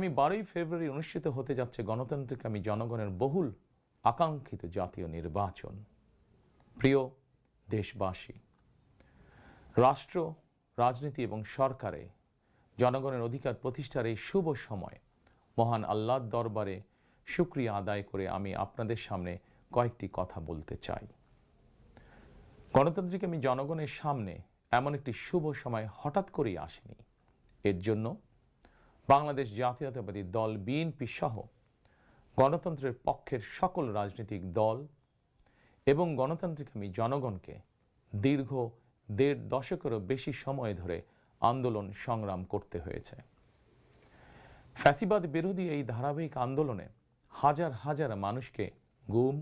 আগামী 12ই ফেব্রুয়ারি অনুষ্ঠিত হতে যাচ্ছে গণতান্ত্রিকামী জনগণের বহুল আকাঙ্ক্ষিত জাতীয় নির্বাচন। প্রিয় দেশবাসী, রাষ্ট্র, রাজনীতি এবং সরকারে জনগণের অধিকার প্রতিষ্ঠার এই শুভ সময় মহান আল্লাহর দরবারে শুকরিয়া আদায় করে আমি আপনাদের সামনে কয়েকটি কথা বলতে চাই। গণতান্ত্রিকামী জনগণের সামনে এমন একটি শুভ সময় হঠাৎ করেই আসেনি। এর জন্য বাংলাদেশ জাতীয়তাবাদী দল বিএনপি সহ গণতন্ত্রের পক্ষের সকল রাজনৈতিক দল এবং গণতান্ত্রিকামী জনগণকে দীর্ঘ 1.5 দশকেরও বেশি সময় ধরে আন্দোলন সংগ্রাম করতে হয়েছে। ফ্যাসিবাদ বিরোধী এই ধারাবাহিক আন্দোলনে হাজার হাজার মানুষকে গুম,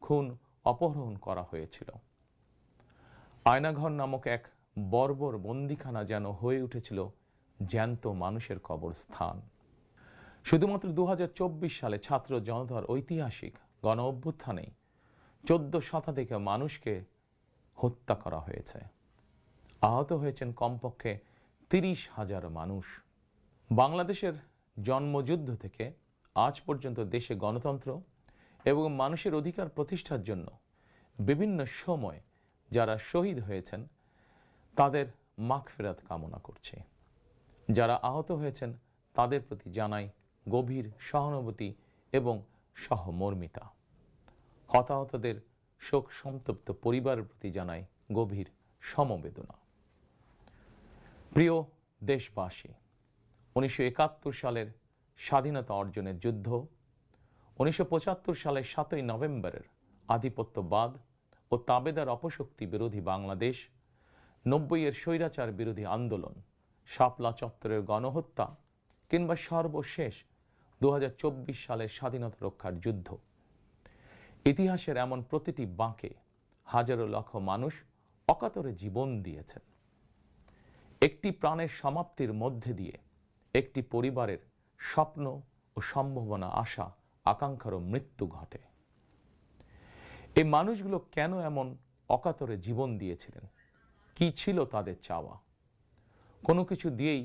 খুন, অপহরণ করা হয়েছিল। আয়নাঘর নামক এক বর্বর বন্দিখানা যেন হয়ে উঠেছিল জ্যান্ত মানুষের কবরস্থান। শুধুমাত্র 2024 সালে ছাত্র জনতার ঐতিহাসিক গণ অভ্যুত্থানে 14 শতাধিক মানুষকে হত্যা করা হয়েছে। আহত হয়েছেন কমপক্ষে 30,000 মানুষ। বাংলাদেশের জন্মযুদ্ধ থেকে আজ পর্যন্ত দেশে গণতন্ত্র এবং মানুষের অধিকার প্রতিষ্ঠার জন্য বিভিন্ন সময় যারা শহীদ হয়েছেন তাদের মাগফিরাত কামনা করছে। যারা আহত হয়েছেন তাদের প্রতি জানাই গভীর সহানুভূতি এবং সহমর্মিতা। হতাহতদের শোক সন্তপ্ত পরিবারের প্রতি জানাই গভীর সমবেদনা। প্রিয় দেশবাসী, 1971 সালের স্বাধীনতা অর্জনের যুদ্ধ, 1975 সালের 7ই নভেম্বরের আধিপত্যবাদ ও তাবেদার অপশক্তি বিরোধী বাংলাদেশ, 90-এর স্বৈরাচার বিরোধী আন্দোলন, শাপলা চত্বরের গণহত্যা কিংবা সর্বশেষ 2024 সালের স্বাধীনতা রক্ষার যুদ্ধ, ইতিহাসের এমন প্রতিটি বাঁকে হাজারো লক্ষ মানুষ অকাতরে জীবন দিয়েছেন। একটি প্রাণের সমাপ্তির মধ্যে দিয়ে একটি পরিবারের স্বপ্ন ও সম্ভাবনা, আশা, আকাঙ্ক্ষারও মৃত্যু ঘটে। এই মানুষগুলো কেন এমন অকাতরে জীবন দিয়েছিলেন? কি ছিল তাদের চাওয়া? কোনো কিছু দিয়েই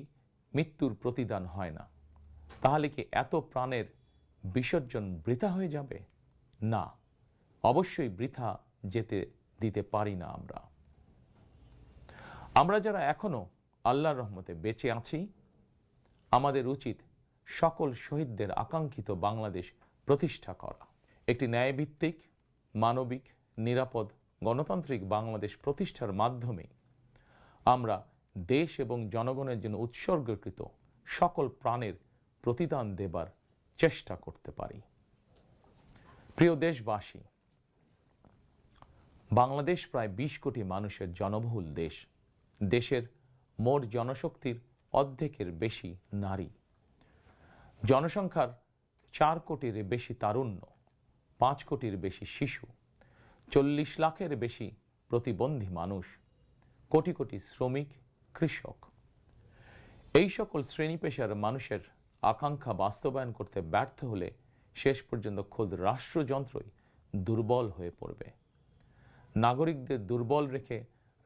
মৃত্যুর প্রতিদান হয় না। তাহলে কি এত প্রাণের বিসর্জন বৃথা হয়ে যাবে? না, অবশ্যই বৃথা যেতে দিতে পারি না। আমরা যারা এখনো আল্লাহর রহমতে বেঁচে আছি, আমাদের উচিত সকল শহীদদের আকাঙ্ক্ষিত বাংলাদেশ প্রতিষ্ঠা করা। একটি ন্যায়ভিত্তিক, মানবিক, নিরাপদ, গণতান্ত্রিক বাংলাদেশ প্রতিষ্ঠার মাধ্যমে আমরা দেশ এবং জনগণের জন্য উৎসর্গকৃত সকল প্রাণের প্রতিদান দেবার চেষ্টা করতে পারি। প্রিয় দেশবাসী, বাংলাদেশ প্রায় 20 কোটি মানুষের জনবহুল দেশ। দেশের মোট জনশক্তির অর্ধেকের বেশি নারী। জনসংখ্যার 4 কোটির বেশি তারুণ্য, 5 কোটির বেশি শিশু, 40 লাখের বেশি প্রতিবন্ধী মানুষ, কোটি কোটি শ্রমিক, কৃষক। এই সকল শ্রেণী পেশার মানুষের আকাঙ্ক্ষা বাস্তবায়ন করতে ব্যর্থ হলে শেষ পর্যন্ত খোদ রাষ্ট্রযন্ত্রই দুর্বল হয়ে পড়বে। নাগরিকদের দুর্বল রেখে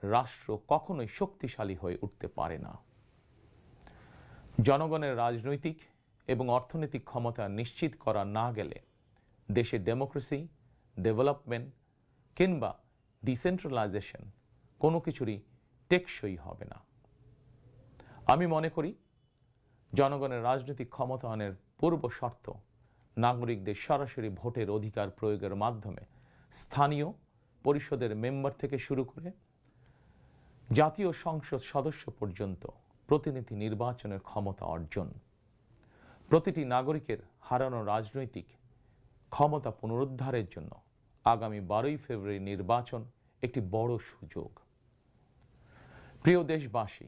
রাষ্ট্র কখনোই শক্তিশালী হয়ে উঠতে পারে না। জনগণের রাজনৈতিক এবং অর্থনৈতিক ক্ষমতা নিশ্চিত করা না গেলে দেশে ডেমোক্রেসি, ডেভেলপমেন্ট কিংবা ডিসেন্ট্রালাইজেশন কোনো কিছুরই টেকসই হবে না। আমি মনে করি জনগণের রাজনৈতিক ক্ষমতায়নের পূর্ব শর্ত নাগরিকদের সরাসরি ভোটের অধিকার প্রয়োগের মাধ্যমে স্থানীয় পরিষদের মেম্বার থেকে শুরু করে জাতীয় সংসদ সদস্য পর্যন্ত প্রতিনিধি নির্বাচনের ক্ষমতা অর্জন। প্রতিটি নাগরিকের হারানো রাজনৈতিক ক্ষমতা পুনরুদ্ধারের জন্য আগামী 12ই ফেব্রুয়ারি নির্বাচন একটি বড় সুযোগ। প্রিয় দেশবাসী,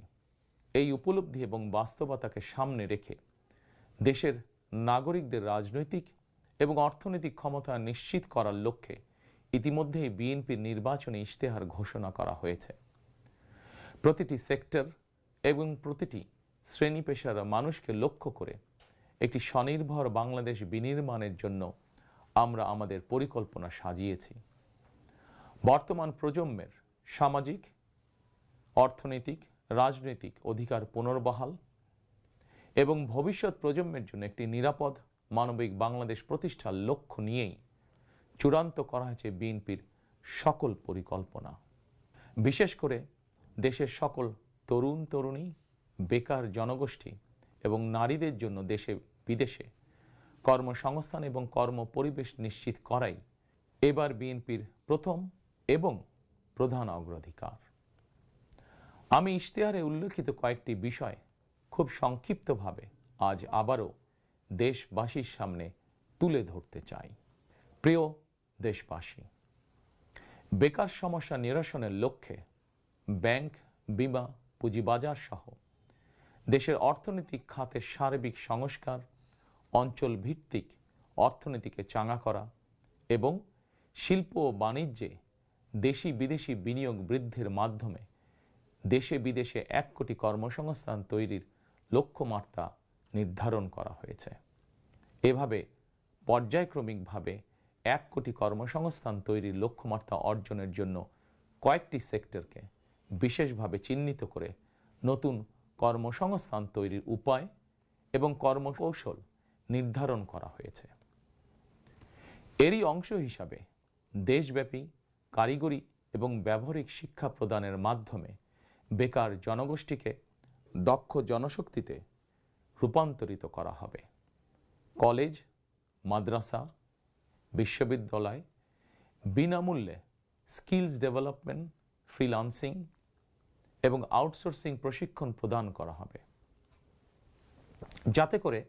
এই উপলব্ধি এবং বাস্তবতাকে সামনে রেখে দেশের নাগরিকদের রাজনৈতিক এবং অর্থনৈতিক ক্ষমতা নিশ্চিত করার লক্ষ্যে ইতিমধ্যেই বিএনপির নির্বাচনী ইশতেহার ঘোষণা করা হয়েছে। প্রতিটি সেক্টর এবং প্রতিটি শ্রেণী পেশার মানুষকে লক্ষ্য করে একটি স্বনির্ভর বাংলাদেশ বিনির্মাণের জন্য আমরা আমাদের পরিকল্পনা সাজিয়েছি। বর্তমান প্রজন্মের সামাজিক, অর্থনৈতিক, রাজনৈতিক অধিকার পুনর্বহাল এবং ভবিষ্যৎ প্রজন্মের জন্য একটি নিরাপদ মানবিক বাংলাদেশ প্রতিষ্ঠার লক্ষ্য নিয়েই চূড়ান্ত করা হয়েছে বিএনপির সকল পরিকল্পনা। বিশেষ করে দেশের সকল তরুণ তরুণী, বেকার জনগোষ্ঠী এবং নারীদের জন্য দেশে বিদেশে কর্মসংস্থান এবং কর্মপরিবেশ নিশ্চিত করাই এবার বিএনপির প্রথম এবং প্রধান অগ্রাধিকার। আমি ইশতেহারে উল্লেখিত কয়েকটি বিষয় খুব সংক্ষিপ্তভাবে আজ আবারও দেশবাসীর সামনে তুলে ধরতে চাই। প্রিয় দেশবাসী, বেকার সমস্যা নিরসনের লক্ষ্যে ব্যাংক, বিমা, পুঁজিবাজার সহ দেশের অর্থনৈতিক খাতের সার্বিক সংস্কার, অঞ্চল ভিত্তিক অর্থনীতিকে চাঙা করা এবং শিল্প ও বাণিজ্যে দেশি বিদেশি বিনিয়োগ বৃদ্ধির মাধ্যমে দেশে বিদেশে 1 কোটি কর্মসংস্থান তৈরির লক্ষ্যমাত্রা নির্ধারণ করা হয়েছে। এভাবে পর্যায়ক্রমিকভাবে 1 কোটি কর্মসংস্থান তৈরির লক্ষ্যমাত্রা অর্জনের জন্য কয়েকটি সেক্টরকে বিশেষভাবে চিহ্নিত করে নতুন কর্মসংস্থান তৈরির উপায় এবং কর্মকৌশল নির্ধারণ করা হয়েছে। এরই অংশ হিসাবে দেশব্যাপী কারিগরি এবং ব্যবহারিক শিক্ষা প্রদানের মাধ্যমে বেকার জনগোষ্ঠীকে দক্ষ জনশক্তিতে রূপান্তরিত করা হবে। কলেজ, মাদ্রাসা, বিশ্ববিদ্যালয় বিনামূল্যে স্কিলস ডেভেলপমেন্ট, ফ্রিল্যান্সিং এবং আউটসোর্সিং প্রশিক্ষণ প্রদান করা হবে, যাতে করে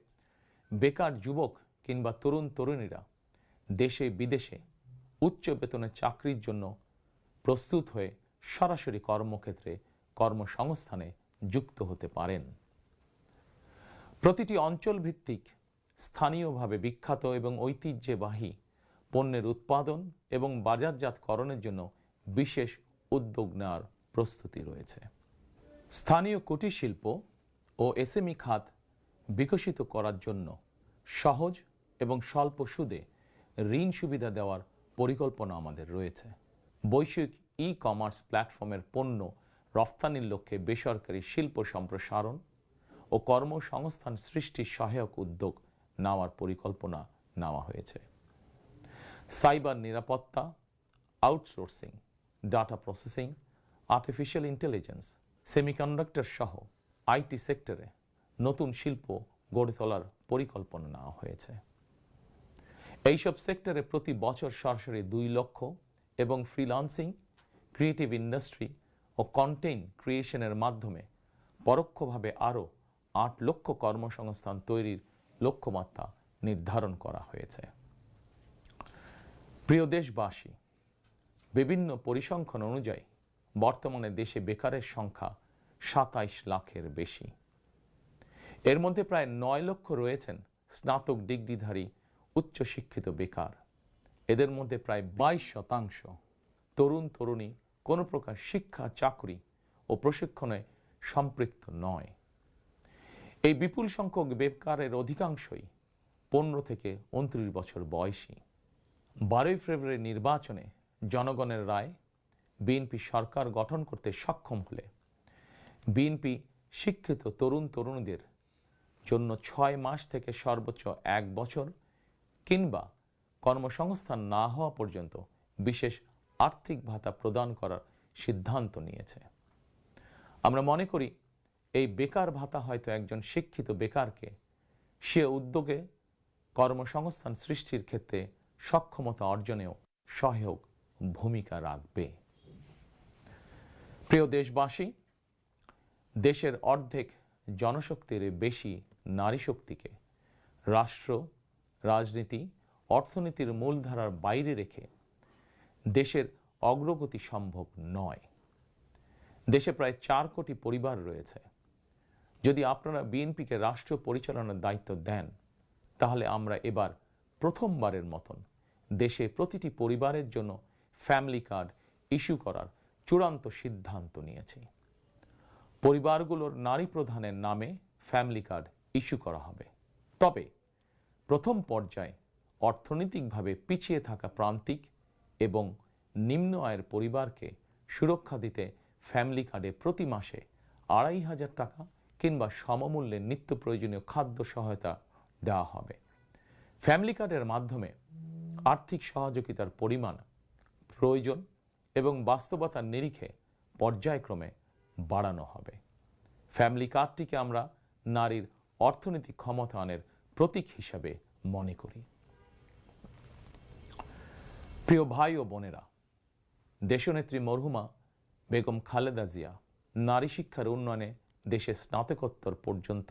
বেকার যুবক কিংবা তরুণ তরুণীরা দেশে বিদেশে উচ্চ বেতনের চাকরির জন্য প্রস্তুত হয়ে সরাসরি কর্মক্ষেত্রে কর্মসংস্থানে যুক্ত হতে পারেন। প্রতিটি অঞ্চল ভিত্তিক স্থানীয়ভাবে বিখ্যাত এবং ঐতিহ্যবাহী পণ্যের উৎপাদন এবং বাজারজাতকরণের জন্য বিশেষ উদ্যোগ নেওয়ার প্রস্তুতি রয়েছে। স্থানীয় কুটির শিল্প ও এসএমই খাত বিকশিত করার জন্য সহজ এবং স্বল্প সুদে ঋণ সুবিধা দেওয়ার পরিকল্পনা আমাদের রয়েছে। বৈশ্বিক ই-কমার্স প্ল্যাটফর্মের পণ্য রফতানির লক্ষ্যে বেসরকারি শিল্প সম্প্রসারণ ও কর্মসংস্থান সৃষ্টির সহায়ক উদ্যোগ নেওয়ার পরিকল্পনা নেওয়া হয়েছে। সাইবার নিরাপত্তা, outsourcing, data processing, artificial intelligence, semiconductor সহ আইটি সেক্টরে নতুন শিল্প গড়ে তোলার পরিকল্পনা নেওয়া হয়েছে। এইসব সেক্টরে প্রতি বছর সরাসরি 2 লক্ষ এবং ফ্রিল্যান্সিং, ক্রিয়েটিভ ইন্ডাস্ট্রি ও কন্টেন্ট ক্রিয়েশনের মাধ্যমে পরোক্ষভাবে আরও 8 লক্ষ কর্মসংস্থান তৈরির লক্ষ্যমাত্রা নির্ধারণ করা হয়েছে। প্রিয় দেশবাসী, বিভিন্ন পরিসংখ্যান অনুযায়ী বর্তমানে দেশে বেকারের সংখ্যা 27 লাখের বেশি। এর মধ্যে প্রায় 9 লক্ষ রয়েছেন স্নাতক ডিগ্রিধারী উচ্চশিক্ষিত বেকার। এদের মধ্যে প্রায় 22% তরুণ তরুণী কোনো প্রকার শিক্ষা, চাকরি ও প্রশিক্ষণে সম্পৃক্ত নয়। এই বিপুল সংখ্যক বেকারের অধিকাংশই 15 থেকে 29 বছর বয়সী। 12 ফেব্রুয়ারি নির্বাচনে জনগণের রায় বিএনপি সরকার গঠন করতে সক্ষম হলে বিএনপি শিক্ষিত তরুণ তরুণীদের জন্য 6 মাস থেকে সর্বোচ্চ 1 বছর কিংবা কর্মসংস্থান না হওয়া পর্যন্ত বিশেষ আর্থিক ভাতা প্রদান করার সিদ্ধান্ত নিয়েছে। আমরা মনে করি এই বেকার ভাতা হয়তো একজন শিক্ষিত বেকারকে সে উদ্যোগে কর্মসংস্থান সৃষ্টির ক্ষেত্রে সক্ষমতা অর্জনেও সহায়ক ভূমিকা রাখবে। প্রিয় দেশবাসী, দেশের অর্ধেক জনশক্তির বেশি নারী শক্তিকে রাষ্ট্র, রাজনীতি, অর্থনীতির মূলধারার বাইরে রেখে দেশের অগ্রগতি সম্ভব নয়। দেশে প্রায় 4 কোটি পরিবার রয়েছে। যদি আপনারা বিএনপিকে রাষ্ট্র পরিচালনার দায়িত্ব দেন, তাহলে আমরা এবার প্রথমবারের মতন দেশে প্রতিটি পরিবারের জন্য ফ্যামিলি কার্ড ইস্যু করার চূড়ান্ত সিদ্ধান্ত নিয়েছি। পরিবারগুলোর নারী প্রধানের নামে ফ্যামিলি কার্ড ইস্যু করা হবে। তবে প্রথম পর্যায়ে অর্থনৈতিকভাবে পিছিয়ে থাকা প্রান্তিক এবং নিম্ন আয়ের পরিবারকে সুরক্ষা দিতে ফ্যামিলি কার্ডে প্রতি মাসে 2500 টাকা কিংবা সমমূল্যে নিত্য প্রয়োজনীয় খাদ্য সহায়তা দেওয়া হবে। ফ্যামিলি কার্ডের মাধ্যমে আর্থিক সহযোগিতার পরিমাণ, প্রয়োজন এবং বাস্তবতার নিরিখে পর্যায়ক্রমে বাড়ানো হবে। ফ্যামিলি কার্ডটিকে আমরা নারীর অর্থনৈতিক ক্ষমতায়নের প্রতীক হিসাবে মনে করি। প্রিয় ভাই ও বোনেরা, দেশনেত্রী মরহুমা বেগম খালেদা জিয়া নারী শিক্ষার উন্নয়নে দেশে স্নাতকোত্তর পর্যন্ত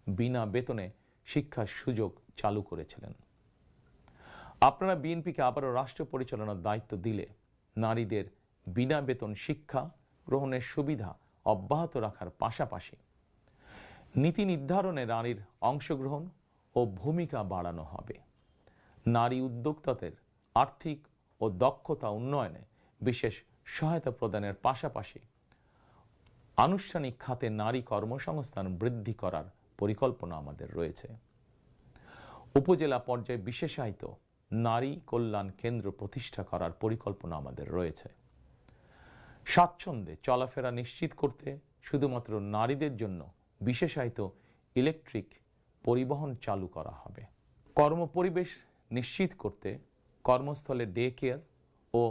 বিনা বেতনে শিক্ষার সুযোগ চালু করেছিলেন। আপনারা বিএনপিকে আবারও রাষ্ট্র পরিচালনার দায়িত্ব দিলে নারীদের বিনা বেতন শিক্ষা গ্রহণের সুবিধা অব্যাহত রাখার পাশাপাশি নীতি নির্ধারণে নারীর অংশগ্রহণ ও ভূমিকা বাড়ানো হবে। নারী উদ্যোক্তাদের আর্থিক ও দক্ষতা উন্নয়নে বিশেষ সহায়তা প্রদানের পাশাপাশি আনুষ্ঠানিক খাতে নারী কর্মসংস্থান বৃদ্ধি করার পরিকল্পনা আমাদের রয়েছে। উপজেলা পর্যায়ে বিশেষায়িত নারী কল্যাণ কেন্দ্র প্রতিষ্ঠা করার পরিকল্পনা আমাদের রয়েছে। স্বাচ্ছন্দ্যে চলাফেরা নিশ্চিত করতে শুধুমাত্র নারীদের জন্য বিশেষায়িত ইলেকট্রিক পরিবহন চালু করা হবে। কর্মপরিবেশ নিশ্চিত করতে কর্মস্থলে ডে কেয়ার ও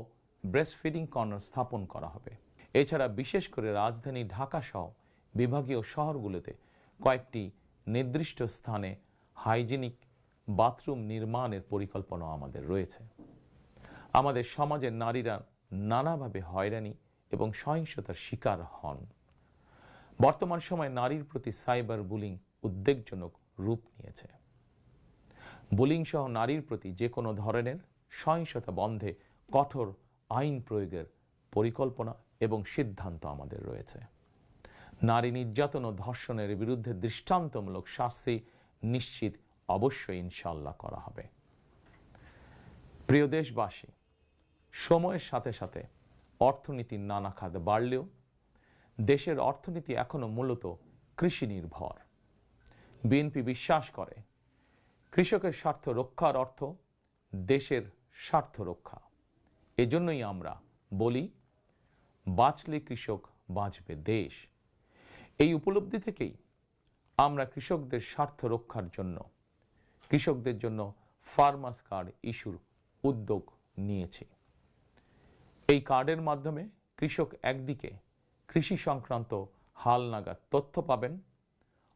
ব্রেস্টফিডিং কর্নার স্থাপন করা হবে। এছাড়া বিশেষ করে রাজধানী ঢাকা সহ বিভাগীয় শহরগুলোতে কয়েকটি নির্দিষ্ট স্থানে হাইজিনিক বাথরুম নির্মাণের পরিকল্পনা আমাদের রয়েছে। আমাদের সমাজের নারীরা নানাভাবে হয়রানি এবং সহিংসতার শিকার হন। বর্তমান সময়ে নারীর প্রতি সাইবার বুলিং উদ্বেগজনক রূপ নিয়েছে। বুলিং সহ নারীর প্রতি যে কোনো ধরনের সহিংসতা বন্ধে কঠোর আইন প্রয়োগের পরিকল্পনা এবং সিদ্ধান্ত আমাদের রয়েছে। নারী নির্যাতন ও ধর্ষণের বিরুদ্ধে দৃষ্টান্তমূলক শাস্তি নিশ্চিত অবশ্যই ইনশাআল্লাহ করা হবে। প্রিয় দেশবাসী, সময়ের সাথে সাথে অর্থনীতির নানা খাত বাড়লেও দেশের অর্থনীতি এখনো মূলত কৃষি নির্ভর। বিএনপি বিশ্বাস করে কৃষকের স্বার্থ রক্ষার অর্থ দেশের স্বার্থ রক্ষা। এজন্যই আমরা বলি, বাঁচলে কৃষক বাঁচবে দেশ। এই উপলব্ধি থেকেই আমরা কৃষকদের স্বার্থ রক্ষার জন্য কৃষকদের জন্য ফার্মার্স কার্ড ইস্যুর উদ্যোগ নিয়েছি। এই কার্ডের মাধ্যমে কৃষক একদিকে কৃষি সংক্রান্ত হালনাগাদ তথ্য পাবেন,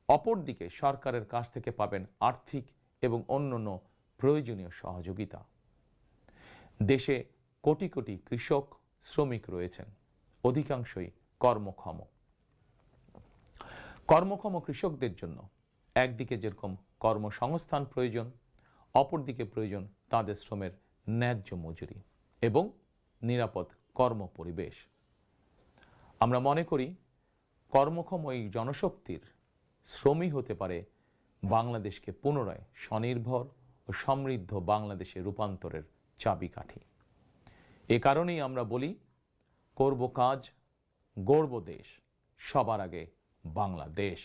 অপরদিকে সরকারের কাছ থেকে পাবেন আর্থিক এবং অন্যান্য প্রয়োজনীয় সহযোগিতা। দেশে কোটি কোটি কৃষক শ্রমিক রয়েছেন, অধিকাংশই কর্মক্ষম। কর্মক্ষম কৃষকদের জন্য একদিকে যেরকম কর্মসংস্থান প্রয়োজন, অপরদিকে প্রয়োজন তাদের শ্রমের ন্যায্য মজুরি এবং নিরাপদ কর্মপরিবেশ। আমরা মনে করি কর্মক্ষম এই জনশক্তির শ্রমই হতে পারে বাংলাদেশকে পুনরায় স্বনির্ভর ও সমৃদ্ধ বাংলাদেশে রূপান্তরের চাবিকাঠি। এ কারণেই আমরা বলি, করব কাজ, গড়ব দেশ, সবার আগে বাংলাদেশ।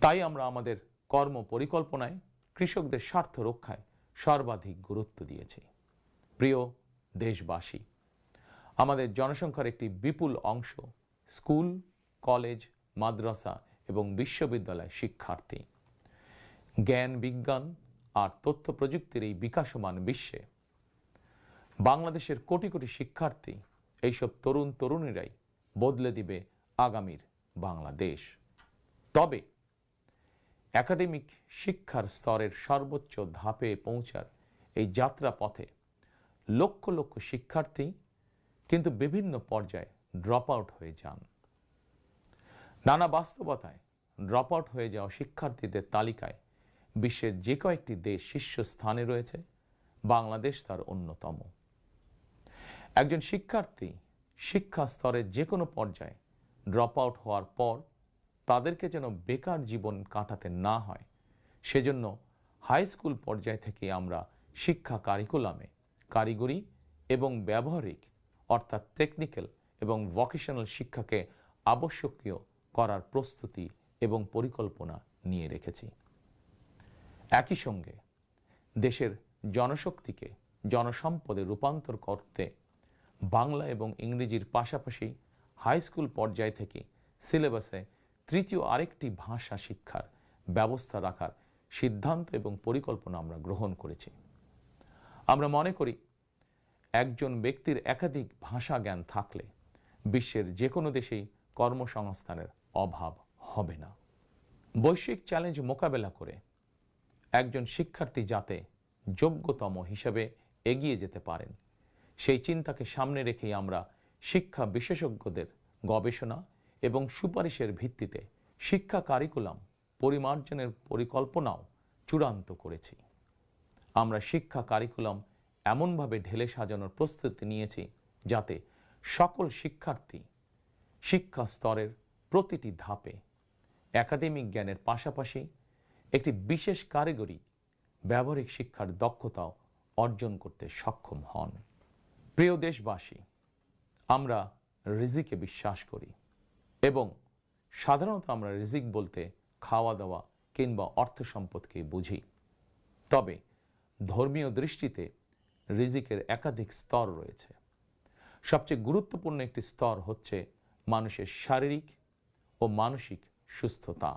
তাই আমরা আমাদের কর্ম পরিকল্পনায় কৃষকদের স্বার্থ রক্ষায় সর্বাধিক গুরুত্ব দিয়েছি। প্রিয় দেশবাসী, আমাদের জনসংখ্যার একটি বিপুল অংশ স্কুল, কলেজ, মাদ্রাসা এবং বিশ্ববিদ্যালয় শিক্ষার্থী। জ্ঞান, বিজ্ঞান আর তথ্য প্রযুক্তির এই বিকাশমান বিশ্বে বাংলাদেশের কোটি কোটি শিক্ষার্থী, এইসব তরুণ তরুণীরাই বদলে দিবে আগামীর বাংলাদেশ। তবে একাডেমিক শিক্ষার স্তরের সর্বোচ্চ ধাপে পৌঁছার এই যাত্রা পথে লক্ষ লক্ষ শিক্ষার্থী কিন্তু বিভিন্ন পর্যায়ে ড্রপ আউট হয়ে যান। নানা বাস্তবতায় ড্রপ আউট হয়ে যাওয়া শিক্ষার্থীদের তালিকায় বিশ্বের যে কয়েকটি দেশ শীর্ষস্থানে রয়েছে, বাংলাদেশ তার অন্যতম। একজন শিক্ষার্থী শিক্ষা স্তরের যে কোনো পর্যায়ে ড্রপ আউট হওয়ার পর তাদেরকে যেন বেকার জীবন কাটাতে না হয়, সেজন্য হাই স্কুল পর্যায় থেকে আমরা শিক্ষা কারিকুলামে কারিগরি এবং ব্যবহারিক অর্থাৎ টেকনিক্যাল এবং ভোকেশনাল শিক্ষাকে আবশ্যকীয় করার প্রস্তুতি এবং পরিকল্পনা নিয়ে রেখেছি। একই সঙ্গে দেশের জনশক্তিকে জনসম্পদে রূপান্তর করতে বাংলা এবং ইংরেজির পাশাপাশি হাই স্কুল পর্যায় থেকে সিলেবাসে তৃতীয় আরেকটি ভাষা শিক্ষার ব্যবস্থা রাখার সিদ্ধান্ত এবং পরিকল্পনা আমরা গ্রহণ করেছি। আমরা মনে করি একজন ব্যক্তির একাধিক ভাষা জ্ঞান থাকলে বিশ্বের যে কোনো দেশেই কর্মসংস্থানের অভাব হবে না। বৈশ্বিক চ্যালেঞ্জ মোকাবেলা করে একজন শিক্ষার্থী যাতে যোগ্যতম হিসেবে এগিয়ে যেতে পারেন, সেই চিন্তাকে সামনে রেখেই আমরা শিক্ষা বিশেষজ্ঞদের গবেষণা এবং সুপারিশের ভিত্তিতে শিক্ষা কারিকুলাম পরিমার্জনের পরিকল্পনাও চূড়ান্ত করেছি। আমরা শিক্ষা কারিকুলাম এমনভাবে ঢেলে সাজানোর প্রস্তুতি নিয়েছি যাতে সকল শিক্ষার্থী শিক্ষা স্তরের প্রতিটি ধাপে একাডেমিক জ্ঞানের পাশাপাশি একটি বিশেষ কারিগরি ব্যবহারিক শিক্ষার দক্ষতাও অর্জন করতে সক্ষম হন। প্রিয় দেশবাসী, আমরা রিজিকে বিশ্বাস করি এবং সাধারণত আমরা রিজিক বলতে খাওয়া দাওয়া কিংবা অর্থ সম্পদকে বুঝি। তবে ধর্মীয় দৃষ্টিতে রিজিকের একাধিক স্তর রয়েছে। সবচেয়ে গুরুত্বপূর্ণ একটি স্তর হচ্ছে মানুষের শারীরিক ও মানসিক সুস্থতা।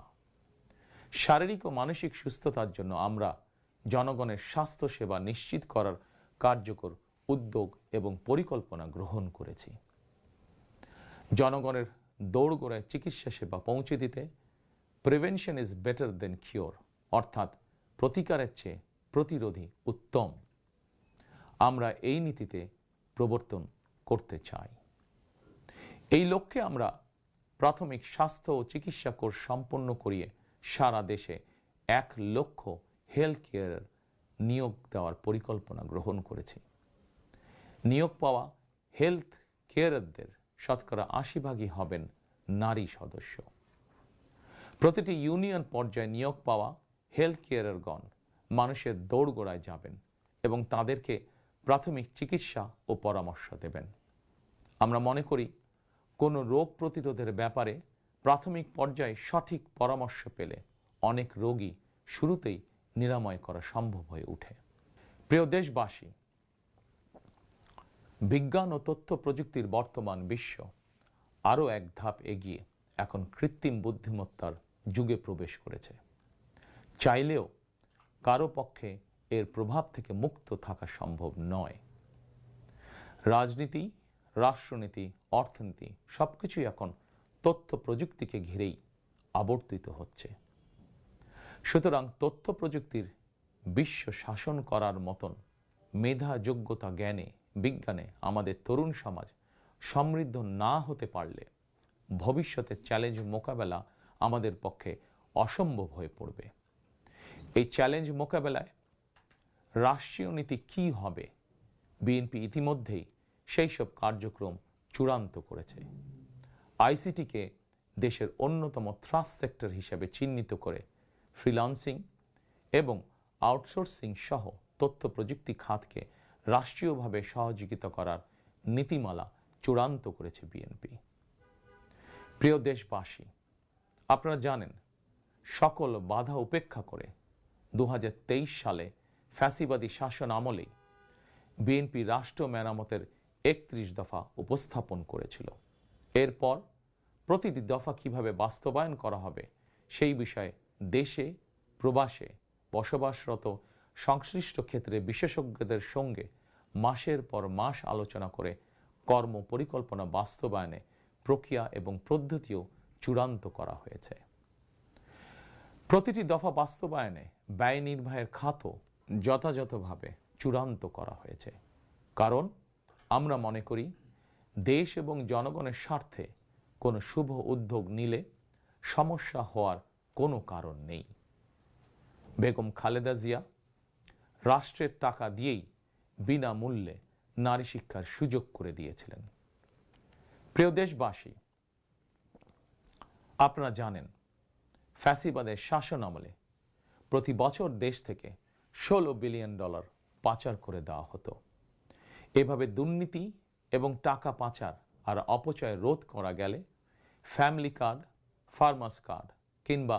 শারীরিক ও মানসিক সুস্থতার জন্য আমরা জনগণের স্বাস্থ্য সেবা নিশ্চিত করার কার্যকর উদ্যোগ এবং পরিকল্পনা গ্রহণ করেছি। জনগণের দৌড়গোড়ায় চিকিৎসা সেবা পৌঁছে দিতে prevention is better then cure, অর্থাৎ প্রতিকারের চেয়ে প্রতিরোধী উত্তম, আমরা এই নীতিতে প্রবর্তন করতে চাই। এই লক্ষ্যে আমরা প্রাথমিক স্বাস্থ্য ও চিকিৎসা কোর্স সম্পন্ন করিয়ে সারা দেশে 1 লক্ষ হেলথ কেয়ার নিয়োগ দেওয়ার পরিকল্পনা গ্রহণ করেছি। নিয়োগ পাওয়া হেলথ কেয়ারদের শতকরা 80% হবেন নারী সদস্য। প্রতিটি ইউনিয়ন পর্যায়ে নিয়োগ পাওয়া হেলথ কেয়ারগণ মানুষের দৌড়গোড়ায় যাবেন এবং তাদেরকে প্রাথমিক চিকিৎসা ও পরামর্শ দেবেন। আমরা মনে করি কোনো রোগ প্রতিরোধের ব্যাপারে প্রাথমিক পর্যায়ে সঠিক পরামর্শ পেলে অনেক রোগী শুরুতেই নিরাময় করা সম্ভব হয়ে ওঠে। প্রিয় দেশবাসী, বিজ্ঞান ও তথ্য প্রযুক্তির বর্তমান বিশ্ব আরও এক ধাপ এগিয়ে এখন কৃত্রিম বুদ্ধিমত্তার যুগে প্রবেশ করেছে। চাইলেও কারো পক্ষে এর প্রভাব থেকে মুক্ত থাকা সম্ভব নয়। রাজনীতি, রাষ্ট্রনীতি, অর্থনীতি সবকিছুই এখন তথ্য প্রযুক্তিকে ঘিরেই আবর্তিত হচ্ছে। সুতরাং তথ্য প্রযুক্তির বিশ্ব শাসন করার মতন মেধা, যোগ্যতা, জ্ঞানে, বিজ্ঞানে আমাদের তরুণ সমাজ সমৃদ্ধ না হতে পারলে ভবিষ্যতের চ্যালেঞ্জ মোকাবেলা আমাদের পক্ষে অসম্ভব হয়ে পড়বে। এই চ্যালেঞ্জ মোকাবেলায় রাষ্ট্রীয় নীতি কী হবে, বিএনপি ইতিমধ্যেই সেই সব কার্যক্রম চূড়ান্ত করেছে। আইসিটিকে দেশের অন্যতম থ্রাস্ট সেক্টর হিসেবে চিহ্নিত করে ফ্রিল্যান্সিং এবং আউটসোর্সিং সহ তথ্য প্রযুক্তি খাতকে রাষ্ট্রীয়ভাবে সহযোগিতা করার নীতিমালা চূড়ান্ত করেছে বিএনপি। প্রিয় দেশবাসী, আপনারা জানেন সকল বাধা উপেক্ষা করে 2023 সালে ফ্যাসিবাদী শাসন আমলেই বিএনপি রাষ্ট্র মেরামতের 31 দফা উপস্থাপন করেছিল। এরপর প্রতিটি দফা কিভাবে বাস্তবায়ন করা হবে সেই বিষয়ে দেশে প্রবাসে বসবাসরত সংশ্লিষ্ট ক্ষেত্রে বিশেষজ্ঞদের সঙ্গে মাসের পর মাস আলোচনা করে কর্ম পরিকল্পনা বাস্তবায়নে প্রক্রিয়া এবং পদ্ধতিও চূড়ান্ত করা হয়েছে। প্রতিটি দফা বাস্তবায়নে ব্যয় নির্বাহের খাতও যথাযথভাবে চূড়ান্ত করা হয়েছে। কারণ আমরা মনে করি দেশ এবং জনগণের স্বার্থে কোনো শুভ উদ্যোগ নিলে সমস্যা হওয়ার কোনো কারণ নেই। বেগম খালেদা জিয়া রাষ্ট্রের টাকা দিয়েই বিনামূল্যে নারী শিক্ষার সুযোগ করে দিয়েছিলেন। প্রিয় দেশবাসী, আপনারা জানেন ফ্যাসিবাদের শাসন আমলে প্রতি বছর দেশ থেকে $16 বিলিয়ন পাচার করে দেওয়া হতো। এভাবে দুর্নীতি এবং টাকা পাচার আর অপচয় রোধ করা গেলে ফ্যামিলি কার্ড, ফার্মার্স কার্ড কিংবা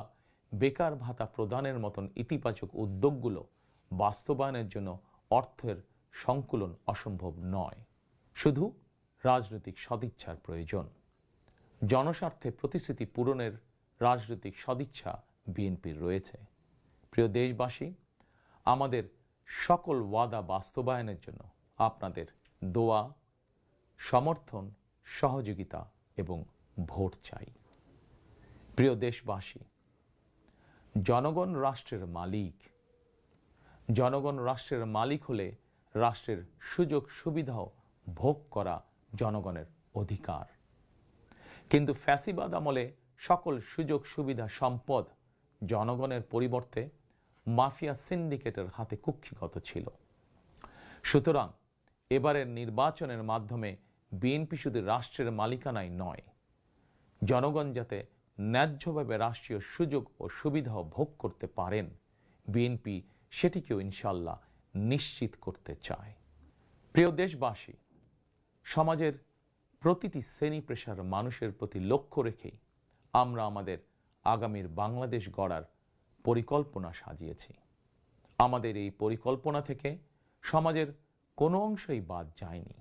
বেকার ভাতা প্রদানের মতন ইতিবাচক উদ্যোগগুলো বাস্তবায়নের জন্য অর্থের সংকুলন অসম্ভব নয়। শুধু রাজনৈতিক সদিচ্ছার প্রয়োজন। জনস্বার্থে প্রতিশ্রুতি পূরণের রাজনৈতিক সদিচ্ছা বিএনপির রয়েছে। প্রিয় দেশবাসী, আমাদের সকল ওয়াদা বাস্তবায়নের জন্য আপনাদের দোয়া, সমর্থন, সহযোগিতা এবং ভোট চাই। প্রিয় দেশবাসী, জনগণ রাষ্ট্রের মালিক। জনগণ রাষ্ট্রের মালিক হলে রাষ্ট্রের সুযোগ সুবিধাও ভোগ করা জনগণের অধিকার। কিন্তু ফ্যাসিবাদ আমলে সকল সুযোগ সুবিধা সম্পদ জনগণের পরিবর্তে মাফিয়া সিন্ডিকেটের হাতে কুক্ষিগত ছিল। সুতরাং এবারের নির্বাচনের মাধ্যমে বিএনপি শুধু রাষ্ট্রের মালিকানায় নয়, জনগণ যাতে ন্যায্যভাবে রাষ্ট্রীয় সুযোগ ও সুবিধাও ভোগ করতে পারেন, বিএনপি সেটিকেও ইনশাল্লাহ নিশ্চিত করতে চায়। প্রিয় দেশবাসী, সমাজের প্রতিটি শ্রেণী পেশার মানুষের প্রতি লক্ষ্য রেখেই আমরা আমাদের আগামীর বাংলাদেশ গড়ার পরিকল্পনা সাজিয়েছি। আমাদের এই পরিকল্পনা থেকে সমাজের কোনো অংশই বাদ যায়নি।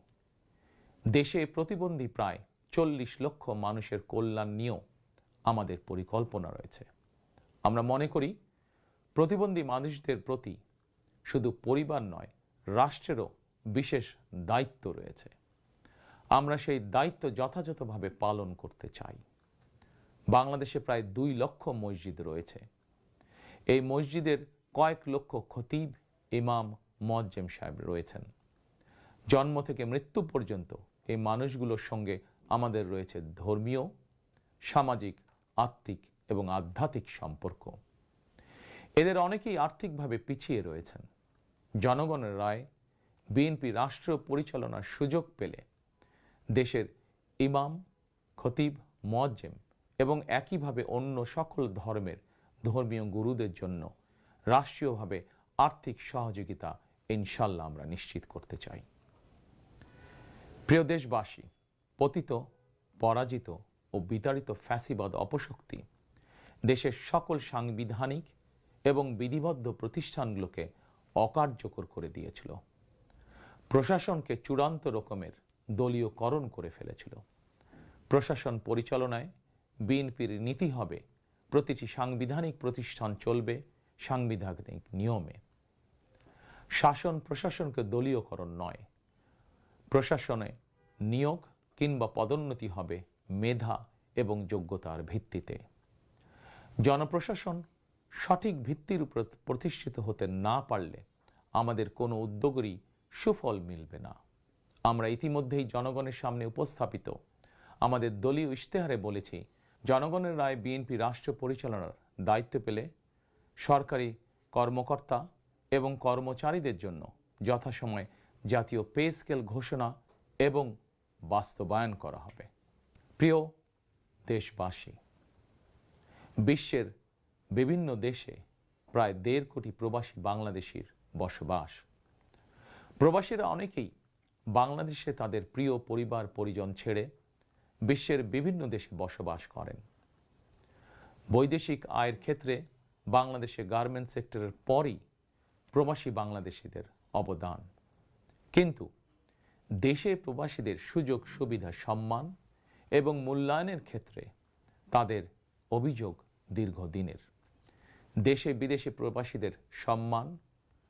দেশে প্রতিবন্ধী প্রায় 40 লক্ষ মানুষের কল্যাণ নিয়েও আমাদের পরিকল্পনা রয়েছে। আমরা মনে করি প্রতিবন্ধী মানুষদের প্রতি শুধু পরিবার নয়, রাষ্ট্রেরও বিশেষ দায়িত্ব রয়েছে। আমরা সেই দায়িত্ব যথাযথভাবে পালন করতে চাই। বাংলাদেশে প্রায় 2 লক্ষ মসজিদ রয়েছে। এই মসজিদের কয়েক লক্ষ খতিব, ইমাম, মুয়াজ্জিম সাহেব রয়েছেন। জন্ম থেকে মৃত্যু পর্যন্ত এই মানুষগুলোর সঙ্গে আমাদের রয়েছে ধর্মীয়, সামাজিক, আত্মিক এবং আধ্যাত্মিক সম্পর্ক। এদের অনেকেই আর্থিকভাবে পিছিয়ে রয়েছেন। জনগণের রায় বিএনপি রাষ্ট্র পরিচালনার সুযোগ পেলে দেশের ইমাম, খতিব, মুয়াজ্জিম এবং একইভাবে অন্য সকল ধর্মের ধর্মীয় গুরুদের জন্য রাষ্ট্রীয়ভাবে আর্থিক সহযোগিতা ইনশাল্লাহ আমরা নিশ্চিত করতে চাই। প্রিয় দেশবাসী, পতিত, পরাজিত ও বিতাড়িত ফ্যাসিবাদ অপশক্তি দেশের সকল সাংবিধানিক এবং বিধিবদ্ধ প্রতিষ্ঠানগুলোকে অকার্যকর করে দিয়েছিল। প্রশাসনকে চূড়ান্ত রকমের দলীয়করণ করে ফেলেছিল। প্রশাসন পরিচালনায় বিএনপির নীতি হবে প্রতিটি সাংবিধানিক প্রতিষ্ঠান চলবে সাংবিধানিক নিয়মে। শাসন প্রশাসনকে দলীয়করণ নয়। প্রশাসনে নিয়োগ কিংবা পদোন্নতি হবে মেধা এবং যোগ্যতার ভিত্তিতে। জনপ্রশাসন সঠিক ভিত্তির উপর প্রতিষ্ঠিত হতে না পারলে আমাদের কোনো উদ্যোগেরই সুফল মিলবে না। আমরা ইতিমধ্যেই জনগণের সামনে উপস্থাপিত আমাদের দলীয় ইশতেহারে বলেছি, জনগণের রায় বিএনপি রাষ্ট্র পরিচালনার দায়িত্ব পেলে সরকারি কর্মকর্তা এবং কর্মচারীদের জন্য যথাসময়ে জাতীয় পে স্কেল ঘোষণা এবং বাস্তবায়ন করা হবে। প্রিয় দেশবাসী, বিশ্বের বিভিন্ন দেশে প্রায় 1.5 কোটি প্রবাসী বাংলাদেশির বসবাস। প্রবাসীরা অনেকেই বাংলাদেশে তাদের প্রিয় পরিবার পরিজন ছেড়ে বিশ্বের বিভিন্ন দেশে বসবাস করেন। বৈদেশিক আয়ের ক্ষেত্রে বাংলাদেশে গার্মেন্টস সেক্টরের পরই প্রবাসী বাংলাদেশিদের অবদান। কিন্তু দেশে প্রবাসীদের সুযোগ সুবিধা, সম্মান এবং মূল্যায়নের ক্ষেত্রে তাদের অভিযোগ দীর্ঘদিনের। দেশে বিদেশে প্রবাসীদের সম্মান,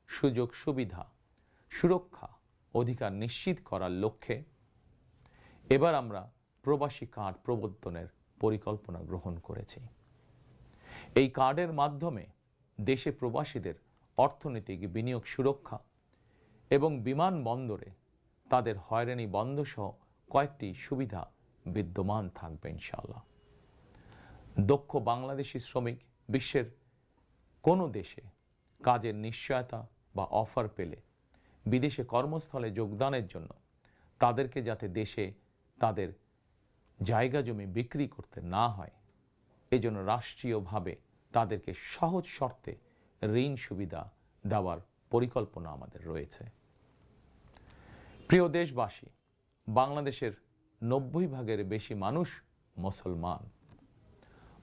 সুযোগ সুবিধা, সুরক্ষা, অধিকার নিশ্চিত করার লক্ষ্যে এবার আমরা প্রবাসী কার্ড প্রবর্তনের পরিকল্পনা গ্রহণ করেছি। এই কার্ডের মাধ্যমে দেশে প্রবাসীদের অর্থনৈতিক বিনিয়োগ সুরক্ষা এবং বিমানবন্দরে তাদের হয়রানি বন্ধ সহ কয়েকটি সুবিধা বিদ্যমান থাকবে ইনশাআল্লাহ। দক্ষ বাংলাদেশি শ্রমিক বিশ্বের কোনো দেশে কাজের নিশ্চয়তা বা অফার পেলে বিদেশে কর্মস্থলে যোগদানের জন্য তাদেরকে যাতে দেশে তাদের জায়গা জমি বিক্রি করতে না হয়, এজন্য রাষ্ট্রীয়ভাবে তাদেরকে সহজ শর্তে ঋণ সুবিধা দেওয়ার পরিকল্পনা আমাদের রয়েছে। প্রিয় দেশবাসী, বাংলাদেশের 90% বেশি মানুষ মুসলমান।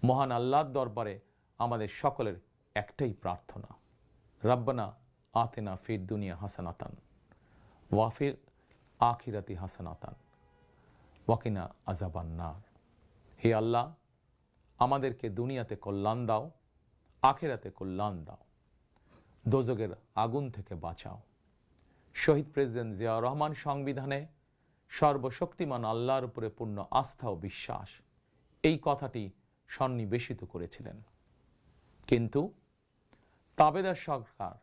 মহান আল্লাহর দরবারে আমাদের সকলের একটাই প্রার্থনা, রব্বানা আতিনা ফিদ দুনিয়া হাসানাতান ওয়া ফিল আখিরাতি হাসানাতান ওয়া কিনা আযাবান নার। হে আল্লাহ, আমাদেরকে দুনিয়াতে কল্যাণ দাও, আখেরাতে কল্যাণ দাও, দোজখের আগুন থেকে বাঁচাও। শহীদ প্রেসিডেন্ট জিয়াউর রহমান সংবিধানে সর্বশক্তিমান আল্লাহর উপরে পূর্ণ আস্থা ও বিশ্বাস, এই কথাটি সন্নিবেশিত করেছিলেন। কিন্তু তাবেদার সরকার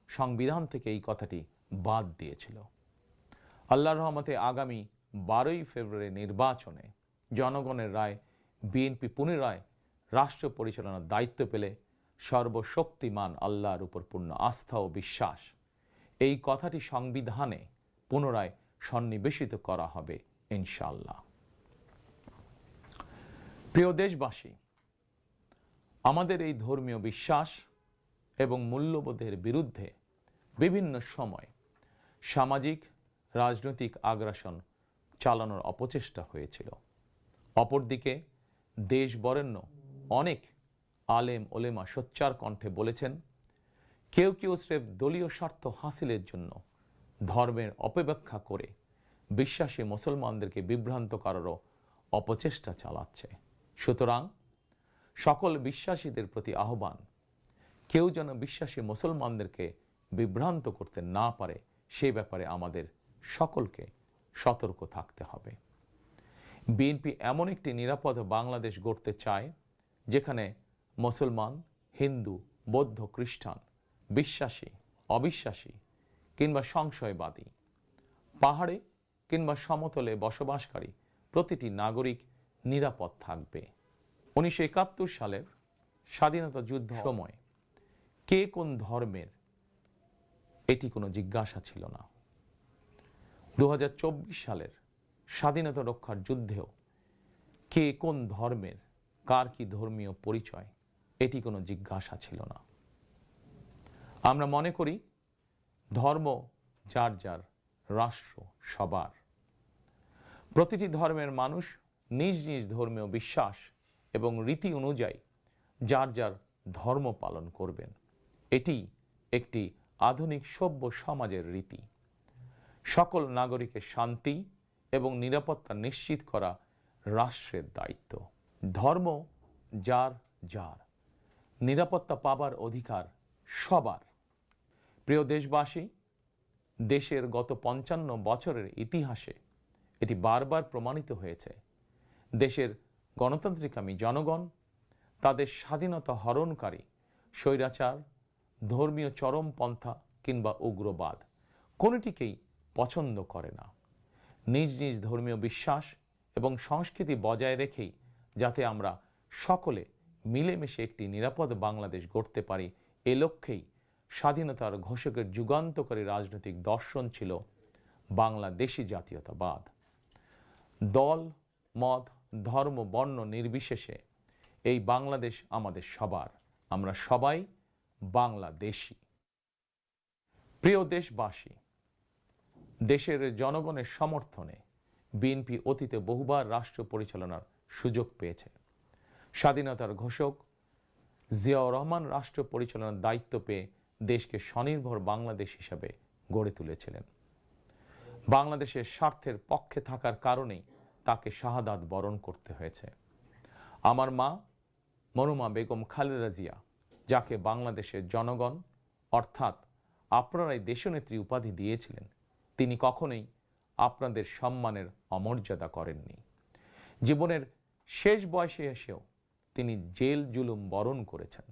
সংবিধান থেকে এই কথাটি বাদ দিয়েছিল। আল্লাহর রহমতে আগামী 12ই ফেব্রুয়ারি নির্বাচনে জনগণের রায় বিএনপি পুনরায় রাষ্ট্র পরিচালনার দায়িত্ব পেলে সর্বশক্তিমান আল্লাহর উপর পূর্ণ আস্থা ও বিশ্বাস, এই কথাটি সংবিধানে পুনরায় সন্নিবেশিত করা হবে ইনশাআল্লাহ। প্রিয় দেশবাসী, আমাদের এই ধর্মীয় বিশ্বাস এবং মূল্যবোধের বিরুদ্ধে বিভিন্ন সময় সামাজিক রাজনৈতিক আগ্রাসন চালানোর অপচেষ্টা হয়েছিল। অপরদিকে দেশ বরেণ্য অনেক আলেম ওলেমা সোচ্চার কণ্ঠে বলেছেন, কেউ কেউ স্রেফ দলীয় স্বার্থ হাসিলের জন্য ধর্মের অপব্যাখ্যা করে বিশ্বাসী মুসলমানদেরকে বিভ্রান্ত করারও অপচেষ্টা চালাচ্ছে। সুতরাং সকল বিশ্বাসীদের প্রতি আহ্বান, কেউ যেন বিশ্বাসী মুসলমানদেরকে বিভ্রান্ত করতে না পারে সে ব্যাপারে আমাদের সকলকে সতর্ক থাকতে হবে। বিএনপি এমন একটি নিরাপদ বাংলাদেশ গড়তে চায় যেখানে মুসলমান, হিন্দু, বৌদ্ধ, খ্রিস্টান, বিশ্বাসী, অবিশ্বাসী কিংবা সংশয়বাদী, পাহাড়ে কিংবা সমতলে বসবাসকারী প্রতিটি নাগরিক নিরাপদ থাকবে। 1971 সালের স্বাধীনতা যুদ্ধ সময় কে কোন ধর্মের এটি কোনো জিজ্ঞাসা ছিল না। 2024 সালের স্বাধীনতা রক্ষার যুদ্ধেও কে কোন ধর্মের, কার কি ধর্মীয় পরিচয়, এটি কোনো জিজ্ঞাসা ছিল না। আমরা মনে করি ধর্ম যার যার, রাষ্ট্র সবার। প্রতিটি ধর্মের মানুষ নিজ নিজ ধর্মীয় বিশ্বাস এবং রীতি অনুযায়ী যার যার ধর্ম পালন করবেন। এটি একটি আধুনিক সভ্য সমাজের রীতি। সকল নাগরিকের শান্তি এবং নিরাপত্তা নিশ্চিত করা রাষ্ট্রের দায়িত্ব। ধর্ম যার যার, নিরাপত্তা পাবার অধিকার সবার। প্রিয় দেশবাসী, দেশের গত 55 বছরের ইতিহাসে এটি বারবার প্রমাণিত হয়েছে, দেশের গণতান্ত্রিকামী জনগণ তাদের স্বাধীনতা হরণকারী স্বৈরাচার, ধর্মীয় চরমপন্থা কিংবা উগ্রবাদ কোনোটিকেই পছন্দ করে না। নিজ নিজ ধর্মীয় বিশ্বাস এবং সংস্কৃতি বজায় রেখেই যাতে আমরা সকলে মিলেমিশে একটি নিরাপদ বাংলাদেশ গড়তে পারি, এ লক্ষ্যেই স্বাধীনতার ঘোষকের যুগান্তকারী রাজনৈতিক দর্শন ছিল বাংলাদেশী জাতীয়তাবাদ। দল, মত, ধর্ম, বর্ণ নির্বিশেষে এই বাংলাদেশ আমাদের সবার। আমরা সবাই বাংলাদেশী। প্রিয় দেশবাসী, দেশের জনগণের সমর্থনে বিএনপি অতীতে বহুবার রাষ্ট্র পরিচালনার সুযোগ পেয়েছে। স্বাধীনতার ঘোষক জিয়াউর রহমান রাষ্ট্র পরিচালনার দায়িত্ব পেয়ে দেশকে স্বনির্ভর বাংলাদেশ হিসাবে গড়ে তুলেছিলেন। বাংলাদেশের স্বার্থের পক্ষে থাকার কারণেই তাকে শাহাদাত বরণ করতে হয়েছে। আমার মা মরহুমা বেগম খালেদা জিয়া, যাকে বাংলাদেশের জনগণ অর্থাৎ আপনারাই দেশনেত্রী উপাধি দিয়েছিলেন, তিনি কখনোই আপনাদের সম্মানের অমর্যাদা করেননি। জীবনের শেষ বয়সে এসেও তিনি জেল জুলুম বরণ করেছেন,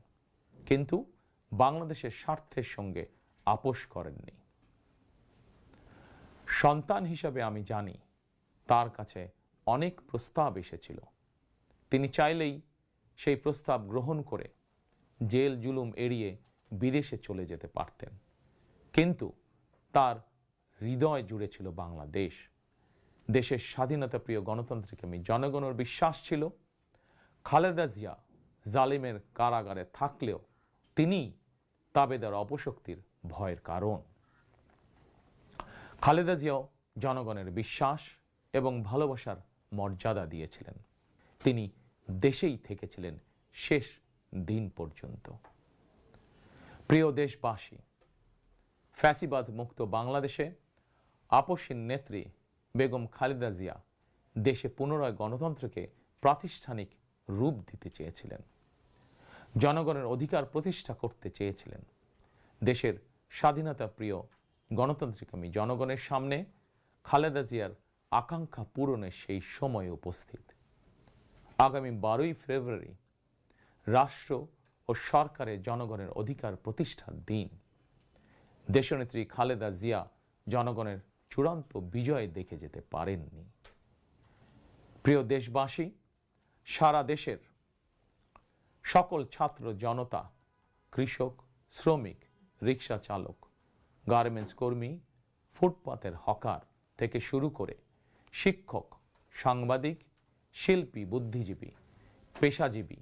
কিন্তু বাংলাদেশের স্বার্থের সঙ্গে আপোষ করেননি। সন্তান হিসাবে আমি জানি তার কাছে অনেক প্রস্তাব এসেছিল। তিনি চাইলেই সেই প্রস্তাব গ্রহণ করে জেল জুলুম এড়িয়ে বিদেশে চলে যেতে পারতেন, কিন্তু তার হৃদয় জুড়ে ছিল বাংলাদেশ। দেশের স্বাধীনতা প্রিয় গণতান্ত্রিকামী জনগণের বিশ্বাস ছিল খালেদা জিয়া জালিমের কারাগারে থাকলেও তিনি তাবেদার অপশক্তির ভয়ের কারণ। খালেদা জিয়াও জনগণের বিশ্বাস এবং ভালোবাসার মর্যাদা দিয়েছিলেন। তিনি দেশেই থেকেছিলেন শেষ দিন পর্যন্ত। প্রিয় দেশবাসী, ফ্যাসিবাদ মুক্ত বাংলাদেশে আপসীন নেত্রী বেগম খালেদা জিয়া দেশে পুনরায় গণতন্ত্রকে প্রাতিষ্ঠানিক রূপ দিতে চেয়েছিলেন, জনগণের অধিকার প্রতিষ্ঠা করতে চেয়েছিলেন। দেশের স্বাধীনতা প্রিয় গণতান্ত্রিক জনগণের সামনে খালেদা জিয়ার আকাঙ্ক্ষা পূরণের সেই সময় উপস্থিত। আগামী 12ই ফেব্রুয়ারি রাষ্ট্র ও সরকারের জনগণের অধিকার প্রতিষ্ঠার দিন। দেশনেত্রী খালেদা জিয়া জনগণের চূড়ান্ত বিজয় দেখে যেতে পারেননি। প্রিয় দেশবাসী, সারা দেশের সকল ছাত্র জনতা, কৃষক, শ্রমিক, রিক্সা চালক, গার্মেন্টস কর্মী, ফুটপাতের হকার থেকে শুরু করে শিক্ষক, সাংবাদিক, শিল্পী, বুদ্ধিজীবী, পেশাজীবী,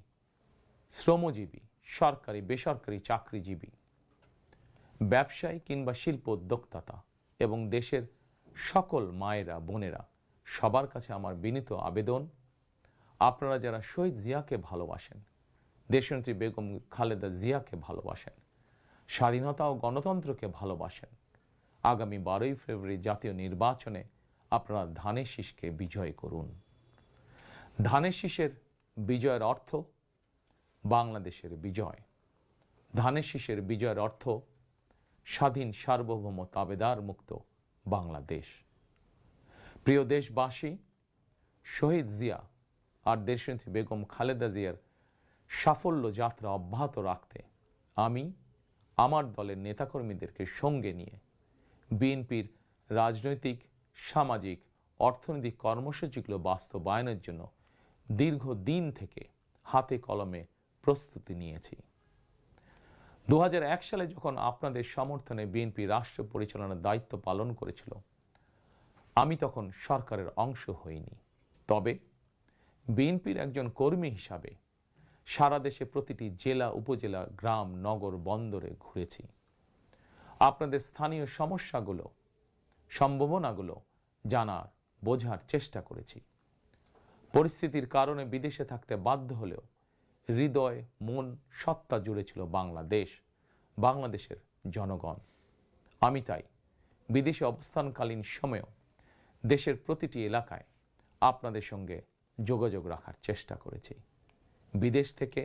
শ্রমজীবী, সরকারি বেসরকারি চাকরিজীবী, ব্যবসায়ী কিংবা শিল্প উদ্যোক্তা এবং দেশের সকল মায়েরা, বোনেরা, সবার কাছে আমার বিনীত আবেদন, আপনারা যারা শহীদ জিয়াকে ভালোবাসেন, দেশনেত্রী বেগম খালেদা জিয়াকে ভালোবাসেন, স্বাধীনতা ও গণতন্ত্রকে ভালোবাসেন, আগামী 12ই ফেব্রুয়ারি জাতীয় নির্বাচনে আপনারা ধানের শীষকে বিজয় করুন। ধানের শীষের বিজয়ের অর্থ বাংলাদেশের বিজয়। ধানের শীষের বিজয়ের অর্থ স্বাধীন, সার্বভৌম, তাবেদার মুক্ত বাংলাদেশ। প্রিয় দেশবাসী, শহীদ জিয়া আর দেশনেত্রী বেগম খালেদা জিয়ার সাফল্য যাত্রা অব্যাহত রাখতে আমি আমার দলের নেতাকর্মীদেরকে সঙ্গে নিয়ে বিএনপির রাজনৈতিক, সামাজিক, অর্থনৈতিক কর্মসূচিগুলো বাস্তবায়নের জন্য দীর্ঘদিন থেকে হাতে কলমে প্রস্তুতি নিয়েছি। 2001 সালে যখন আপনাদের সমর্থনে বিএনপি রাষ্ট্র পরিচালনার দায়িত্ব পালন করেছিল, আমি তখন সরকারের অংশ হইনি। তবে বিএনপির একজন কর্মী হিসাবে সারা দেশে প্রতিটি জেলা, উপজেলা, গ্রাম, নগর, বন্দরে ঘুরেছি। আপনাদের স্থানীয় সমস্যাগুলো, সম্ভাবনাগুলো জানার, বোঝার চেষ্টা করেছি। পরিস্থিতির কারণে বিদেশে থাকতে বাধ্য হলেও হৃদয়, মন, সত্তা জুড়ে ছিল বাংলাদেশ, বাংলাদেশের জনগণ। আমি তাই বিদেশে অবস্থানকালীন সময়েও দেশের প্রতিটি এলাকায় আপনাদের সঙ্গে যোগাযোগ রাখার চেষ্টা করেছি। বিদেশ থেকে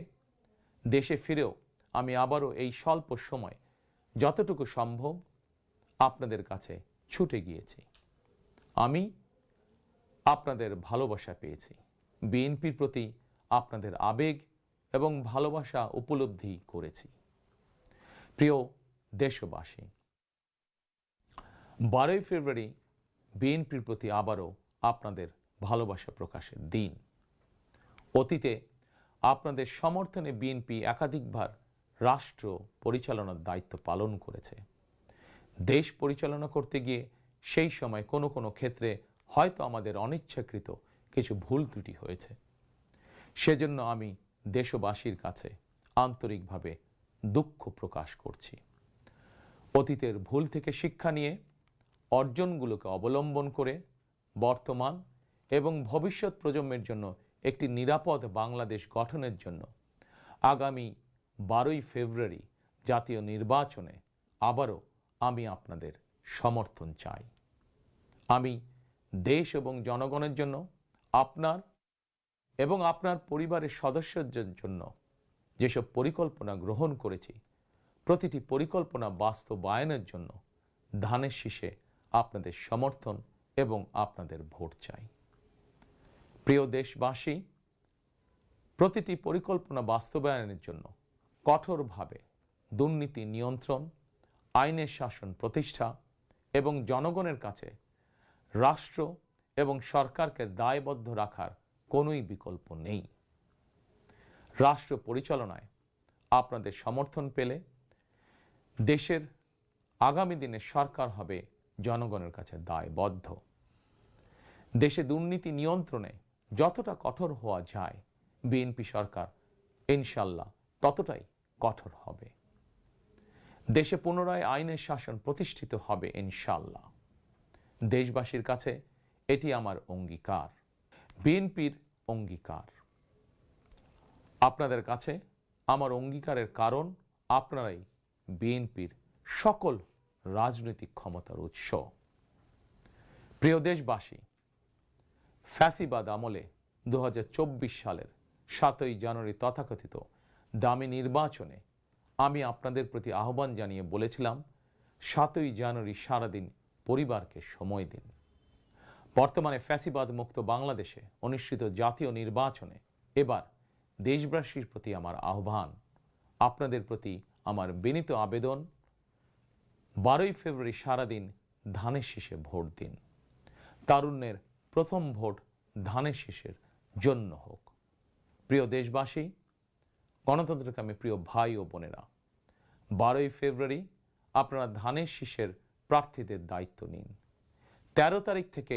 দেশে ফিরেও আমি আবারও এই স্বল্প সময় যতটুকু সম্ভব আপনাদের কাছে ছুটে গিয়েছি। আমি আপনাদের ভালোবাসা পেয়েছি, বিএনপির প্রতি আপনাদের আবেগ এবং ভালোবাসা উপলব্ধি করেছি। প্রিয় দেশবাসী, 12ই ফেব্রুয়ারি বিএনপির প্রতি আবারও আপনাদের ভালোবাসা প্রকাশের দিন। অতীতে আপনাদের সমর্থনে বিএনপি একাধিকবার রাষ্ট্র পরিচালনার দায়িত্ব পালন করেছে। দেশ পরিচালনা করতে গিয়ে সেই সময় কোনো কোনো ক্ষেত্রে হয়তো আমাদের অনিচ্ছাকৃত কিছু ভুল ত্রুটি হয়েছে। সেজন্য আমি দেশবাসীর কাছে আন্তরিকভাবে দুঃখ প্রকাশ করছি। অতীতের ভুল থেকে শিক্ষা নিয়ে অর্জনগুলোকে অবলম্বন করে বর্তমান এবং ভবিষ্যৎ প্রজন্মের জন্য একটি নিরাপদ বাংলাদেশ গঠনের জন্য আগামী 12ই ফেব্রুয়ারি জাতীয় নির্বাচনে আবারও আমি আপনাদের সমর্থন চাই। আমি দেশ এবং জনগণের জন্য, আপনার এবং আপনার পরিবারের সদস্যদের জন্য যেসব পরিকল্পনা গ্রহণ করেছি, প্রতিটি পরিকল্পনা বাস্তবায়নের জন্য ধানের শীষে আপনাদের সমর্থন এবং আপনাদের ভোট চাই। প্রিয় দেশবাসী, প্রতিটি পরিকল্পনা বাস্তবায়নের জন্য কঠোরভাবে দুর্নীতি নিয়ন্ত্রণ, আইনের শাসন প্রতিষ্ঠা এবং জনগণের কাছে রাষ্ট্র এবং সরকারকে দায়বদ্ধ রাখার কোনোই বিকল্প নেই। রাষ্ট্র পরিচালনায় আপনাদের সমর্থন পেলে দেশের আগামী দিনে সরকার হবে জনগণের কাছে দায়বদ্ধ। দেশে দুর্নীতি নিয়ন্ত্রণে যতটা কঠোর হওয়া যায়, বিএনপি সরকার ইনশাল্লাহ ততটাই কঠোর হবে। দেশে পুনরায় আইনের শাসন প্রতিষ্ঠিত হবে ইনশাল্লাহ। দেশবাসীর কাছে এটি আমার অঙ্গীকার, বিএনপির অঙ্গীকার। আপনাদের কাছে আমার অঙ্গীকারের কারণ আপনারাই বিএনপির সকল রাজনৈতিক ক্ষমতার উৎস। প্রিয় দেশবাসী, ফ্যাসিবাদ আমলে 2024 সালের 7ই জানুয়ারি তথাকথিত দামি নির্বাচনে আমি আপনাদের প্রতি আহ্বান জানিয়ে বলেছিলাম 7ই জানুয়ারি সারাদিন পরিবারকে সময় দিন। বর্তমানে ফ্যাসিবাদ মুক্ত বাংলাদেশে অনুষ্ঠিত জাতীয় নির্বাচনে এবার দেশবাসীর প্রতি আমার আহ্বান, আপনাদের প্রতি আমার বিনীত আবেদন, 12ই ফেব্রুয়ারি সারাদিন ধানের শীষে ভোট দিন। তারুণ্যের প্রথম ভোট ধানের শীষের জন্য হোক। প্রিয় দেশবাসী, গণতন্ত্রকামী প্রিয় ভাই ও বোনেরা, 12ই ফেব্রুয়ারি আপনারা ধানের শীষের প্রার্থীদের দায়িত্ব নিন। 13 তারিখ থেকে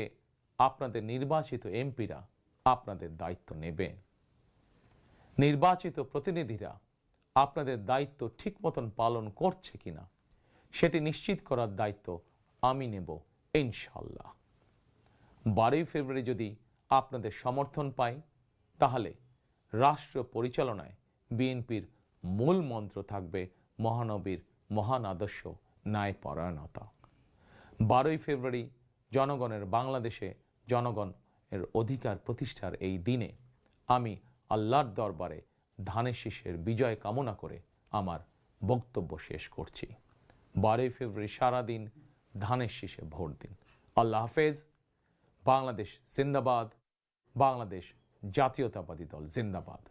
আপনাদের নির্বাচিত এমপিরা আপনাদের দায়িত্ব নেবে। নির্বাচিত প্রতিনিধিরা আপনাদের দায়িত্ব ঠিক মতন পালন করছে কিনা সেটি নিশ্চিত করার দায়িত্ব আমি নেব ইনশাল্লাহ। 12ই ফেব্রুয়ারি যদি আপনাদের সমর্থন পাই, তাহলে রাষ্ট্র পরিচালনায় বিএনপির মূল মন্ত্র থাকবে মহানবীর মহান আদর্শ, ন্যায়পরায়ণতা। 12ই ফেব্রুয়ারি জনগণের বাংলাদেশে জনগণের অধিকার প্রতিষ্ঠার এই দিনে আমি আল্লাহর দরবারে ধানের শীষের বিজয় কামনা করে আমার বক্তব্য শেষ করছি। 12ই ফেব্রুয়ারি সারাদিন ধানের শীষে ভোট দিন। আল্লাহ হাফেজ। বাংলাদেশ জিন্দাবাদ। বাংলাদেশ জাতীয়তাবাদী দল জিন্দাবাদ।